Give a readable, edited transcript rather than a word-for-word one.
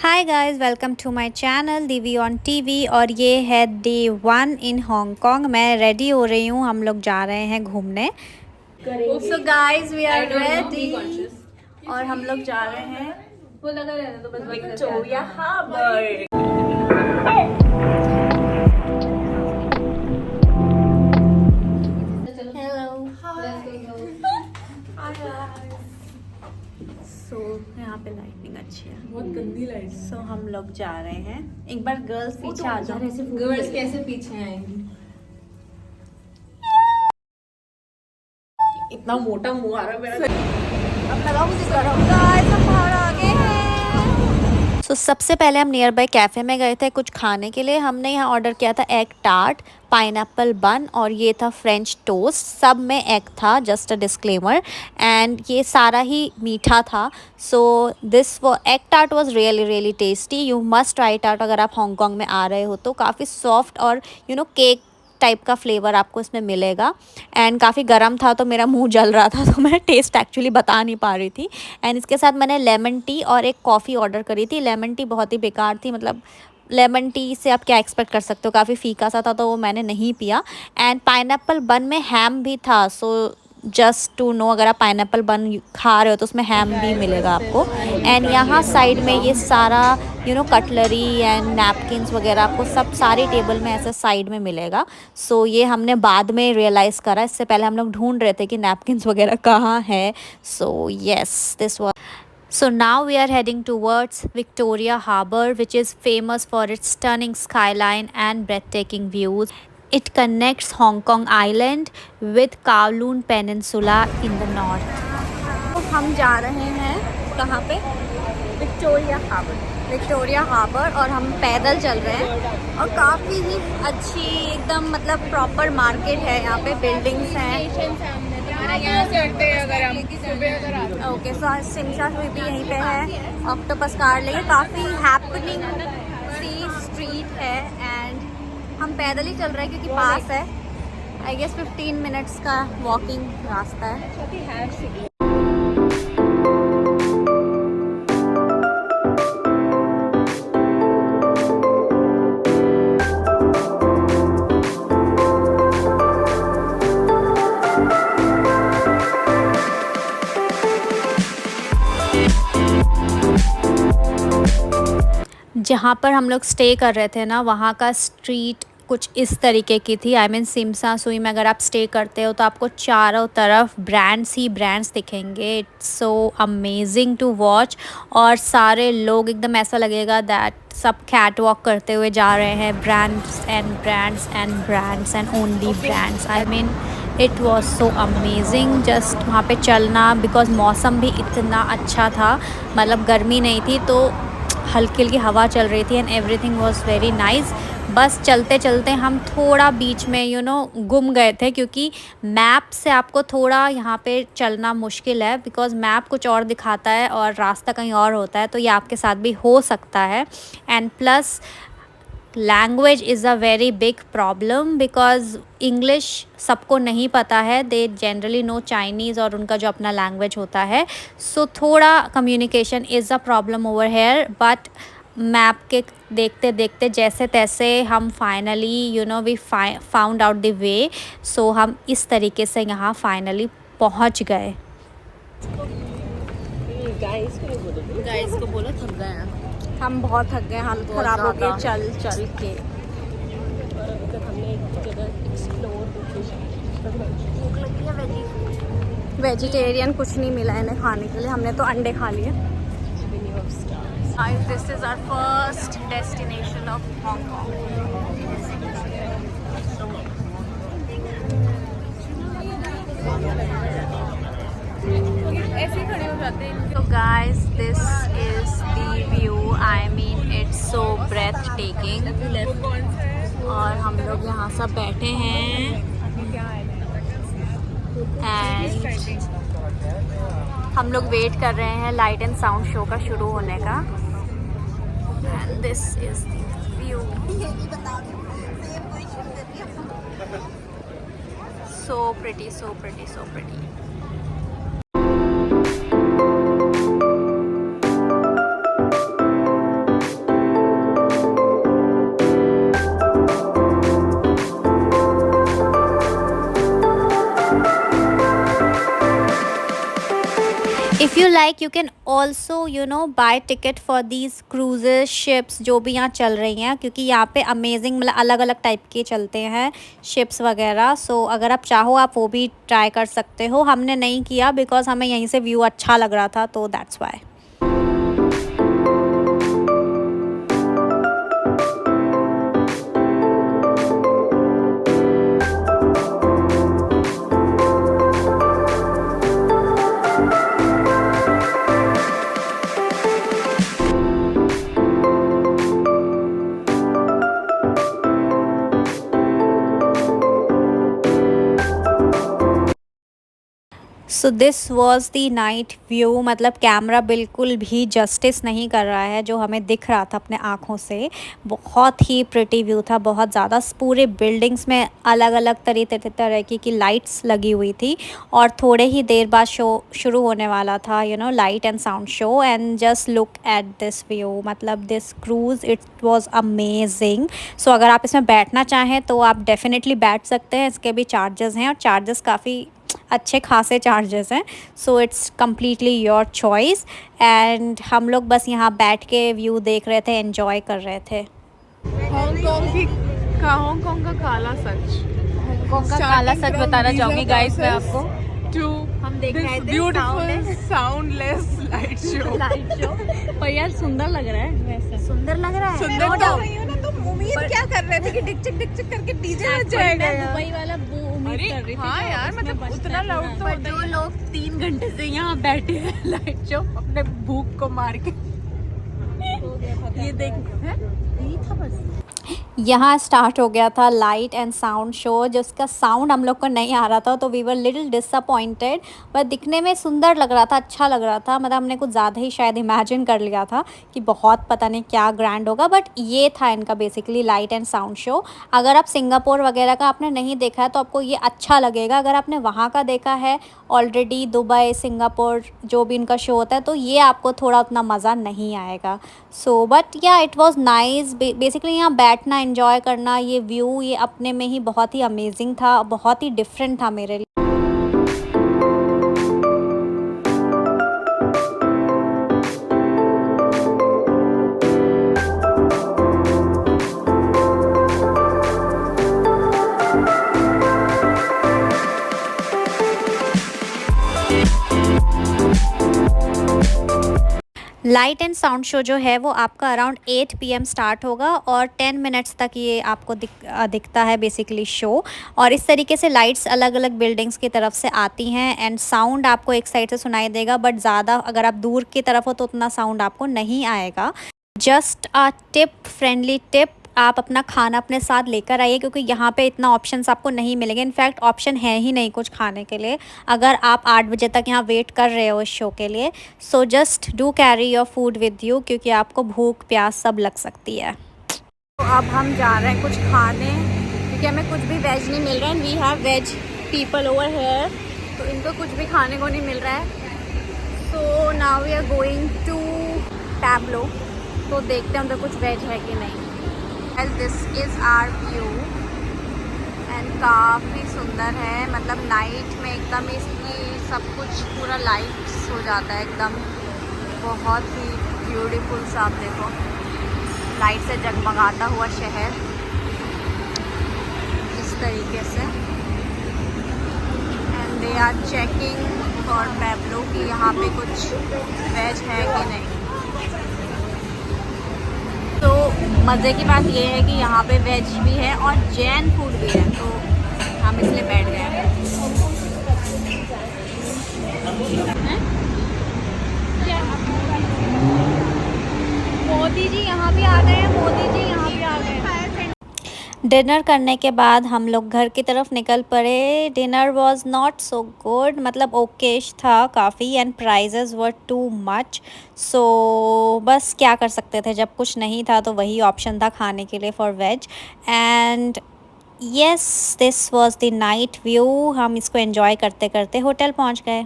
Hi guys, welcome to my channel Divi on TV. और ये है डे 1 इन हांगकांग। मैं रेडी हो रही हूँ, हम लोग जा रहे हैं घूमने। So guys we are ready और हम लोग जा रहे हैं विक्टोरिया हार्बर। सो यहाँ पे लाइटिंग अच्छी है, बहुत गंदी लाइट। सो हम लोग जा रहे हैं। एक बार गर्ल्स पीछे आ जाओ। गर्ल्स कैसे पीछे आएंगी? इतना मोटा मुंह आ रहा है मेरा। अब लगाओ मुझे गरम। गाइस हम बाहर आ गए हैं। सो सबसे पहले हम नियर बाय कैफ़े में गए थे कुछ खाने के लिए। हमने यहाँ ऑर्डर किया था एग टार्ट, पाइनएप्पल बन और ये था फ्रेंच टोस्ट। सब में एग था, जस्ट अ डिस्क्लेमर। एंड ये सारा ही मीठा था। सो दिस वो egg tart was really tasty. You must try it out अगर आप हांगकांग में आ रहे हो तो। काफ़ी सॉफ्ट और केक टाइप का फ्लेवर आपको इसमें मिलेगा। एंड काफ़ी गर्म था तो मेरा मुंह जल रहा था, तो मैं टेस्ट एक्चुअली बता नहीं पा रही थी। एंड इसके साथ मैंने लेमन टी और एक कॉफ़ी ऑर्डर करी थी। लेमन टी बहुत ही बेकार थी, मतलब लेमन टी से आप क्या एक्सपेक्ट कर सकते हो, काफ़ी फीका सा था तो वो मैंने नहीं पिया। एंड पाइनएप्पल बन में हैम भी था। सो जस्ट टू नो, अगर आप पाइनएप्पल बन खा रहे हो तो उसमें हैम भी मिलेगा आपको। एंड यहाँ साइड में ये सारा कटलरी एंड नैपकिन्स वगैरह आपको सब सारी टेबल में ऐसे साइड में मिलेगा। सो ये हमने बाद में रियलाइज़ करा, इससे पहले हम लोग ढूंढ रहे थे कि नैपकिन्स वगैरह कहाँ है। So yes, this was. So now we are heading towards Victoria Harbour, which is famous for its stunning skyline and breathtaking views. It connects Hong Kong Island with Kowloon Peninsula in the north. तो हम जा रहे हैं कहाँ पे? Victoria harbour. Victoria harbour और हम पैदल चल रहे हैं। और काफ़ी ही अच्छी एकदम मतलब प्रॉपर मार्केट है यहाँ पे, बिल्डिंग्स हैं। यहाँ से हटते हैं अगर हम सुबह अगर आते हैं। ओके, सो सिमसा स्वीप भी यहीं पे है। ऑक्टोपस कार लेके काफ़ी हैपनिंग सी स्ट्रीट है। एंड हम पैदल ही चल रहे हैं क्योंकि पास है। आई गेस 15 मिनट्स का वॉकिंग रास्ता है। जहाँ पर हम लोग स्टे कर रहे थे ना, वहाँ का स्ट्रीट कुछ इस तरीके की थी। आई मीन सिमसा सुई में अगर आप स्टे करते हो तो आपको चारों तरफ ब्रांड्स ही ब्रांड्स दिखेंगे। It's so amazing to watch. और सारे लोग एकदम ऐसा लगेगा दैट सब कैट वॉक करते हुए जा रहे हैं। Brands and brands and brands and only brands. I mean it was so amazing just वहाँ पे चलना, बिकॉज मौसम भी इतना अच्छा था, मतलब गर्मी नहीं थी तो हल्की हल्की हवा चल रही थी and everything was very nice. बस चलते चलते हम थोड़ा बीच में गुम गए थे, क्योंकि मैप से आपको थोड़ा यहाँ पे चलना मुश्किल है, बिकॉज़ मैप कुछ और दिखाता है और रास्ता कहीं और होता है। तो ये आपके साथ भी हो सकता है। And plus language is a very big problem, because English सबको नहीं पता है। दे जनरली नो चाइनीज़ और उनका जो अपना लैंग्वेज होता है। सो थोड़ा communication is a problem over here. But map के देखते देखते जैसे तैसे हम finally we found out the way. So हम इस तरीके से यहाँ फाइनली पहुँच गए। गाइस को बोलो थक गए हैं हम बहुत थक गए, हालत ख़राब हो गई चल चल के। हमने एक जगह एक्सप्लोर भूख लगी है। वेजिटेरियन कुछ नहीं मिला इन्हें खाने के लिए, हमने तो अंडे खा लिए। This is our first destination of Hong Kong. ऐसे ही खड़े हो जाते हैं। So guys, this is the view. I mean, it's so breathtaking. और हम लोग यहाँ सब बैठे हैं एंड हम लोग वेट कर रहे हैं लाइट एंड साउंड शो का शुरू होने का। And this is the view. So pretty, so pretty, so pretty. You like you can also buy ticket for these cruises ships जो भी यहाँ चल रही हैं, क्योंकि यहाँ पे अमेजिंग मतलब अलग अलग टाइप के चलते हैं शिप्स वगैरह। सो अगर आप चाहो आप वो भी ट्राई कर सकते हो। हमने नहीं किया बिकॉज हमें यहीं से व्यू अच्छा लग रहा था, तो that's why. So this was the night view. मतलब कैमरा बिल्कुल भी जस्टिस नहीं कर रहा है जो हमें दिख रहा था अपने आँखों से। बहुत ही प्रिटी व्यू था, बहुत ज़्यादा। पूरे बिल्डिंग्स में अलग अलग तरह की लाइट्स लगी हुई थी और थोड़े ही देर बाद शो शुरू होने वाला था, light and sound show. And just look at this view, मतलब this cruise, it was amazing. So अगर आप इसमें बैठना चाहें तो आप डेफिनेटली बैठ सकते हैं। इसके भी चार्जेस हैं और चार्जेस काफ़ी अच्छे खासे चार्जेस हैं। So it's completely your choice. And हम लोग बस यहाँ बैठ के व्यू देख रहे थे, एंजॉय कर रहे थे। हांगकांग का काला सच। हांगकांग का काला सच बताना चाहूंगी गाइस मैं आपको। हम देख रहे थे ब्यूटीफुल साउंडलेस लाइट शो। पर यार सुंदर लग रहा है वैसे। सुंदर लग रहा है। सुंदर तो रही हो ना, तुम उम्मीद क्या कर रहे थे कि डिक करके डीजे बज जाएगा यार? दुबई वाला वो उम्मीद कर रही थी। हाँ यार, मतलब उतना लाउड तो पर जो लोग 3 घंटे से यहाँ बैठे हैं लाइट शो अपने भूख को मार के ये देख यही था बस। यहाँ स्टार्ट हो गया था लाइट एंड साउंड शो, जिसका साउंड हम लोग को नहीं आ रहा था, तो वी वर लिटिल डिसअपॉइंटेड। पर दिखने में सुंदर लग रहा था, अच्छा लग रहा था। मतलब हमने कुछ ज़्यादा ही शायद इमेजिन कर लिया था कि बहुत पता नहीं क्या ग्रैंड होगा, बट ये था इनका basically light and sound show. अगर आप सिंगापुर वगैरह का आपने नहीं देखा है तो आपको ये अच्छा लगेगा। अगर आपने वहाँ का देखा है ऑलरेडी, दुबई, सिंगापुर, जो भी इनका शो होता है, तो ये आपको थोड़ा उतना मज़ा नहीं आएगा। सो बट या इट वॉज़ नाइस। बेसिकली यहाँ बैठना, एंजॉय करना, ये व्यू ये अपने में ही बहुत ही अमेजिंग था, बहुत ही डिफरेंट था मेरे लिए। लाइट एंड साउंड शो जो है वो आपका अराउंड 8 PM स्टार्ट होगा और 10 मिनट्स तक ये आपको दिखता है बेसिकली शो। और इस तरीके से लाइट्स अलग अलग बिल्डिंग्स की तरफ से आती हैं एंड साउंड आपको एक साइड से सुनाई देगा, बट ज़्यादा अगर आप दूर की तरफ हो तो उतना साउंड आपको नहीं आएगा। Just a tip, friendly tip, आप अपना खाना अपने साथ लेकर आइए, क्योंकि यहाँ पे इतना ऑप्शंस आपको नहीं मिलेंगे। इनफैक्ट ऑप्शन है ही नहीं कुछ खाने के लिए अगर आप 8 बजे तक यहाँ वेट कर रहे हो इस शो के लिए। So just do carry your food with you, क्योंकि आपको भूख प्यास सब लग सकती है। तो अब हम जा रहे हैं कुछ खाने, क्योंकि हमें कुछ भी वेज नहीं मिल रहा है। We have veg people over here, तो इनको कुछ भी खाने को नहीं मिल रहा है। So now we are going to Tablo, तो देखते हैं उधर कुछ वेज है कि नहीं। This is our view and काफ़ी सुंदर है। मतलब नाइट में एकदम इसमें सब कुछ पूरा लाइट्स हो जाता है एकदम, बहुत ही ब्यूटीफुल सा। आप देखो लाइट से जगमगाता हुआ शहर इस तरीके से। And they are checking for Pablo कि यहाँ पे कुछ वेज है कि नहीं। तो मज़े की बात ये है कि यहाँ पे वेज भी है और जैन फूड भी है, तो हम इसलिए बैठ गए हैं। मोदी जी यहाँ भी आ गए हैं, मोदी जी यहाँ भी आ गए हैं। डिनर करने के बाद हम लोग घर की तरफ निकल पड़े। Dinner was not so good, मतलब ओकेश था काफ़ी and prices were too much. So बस क्या कर सकते थे, जब कुछ नहीं था तो वही ऑप्शन था खाने के लिए for veg. And yes, this was the night view. हम इसको एंजॉय करते करते होटल पहुंच गए।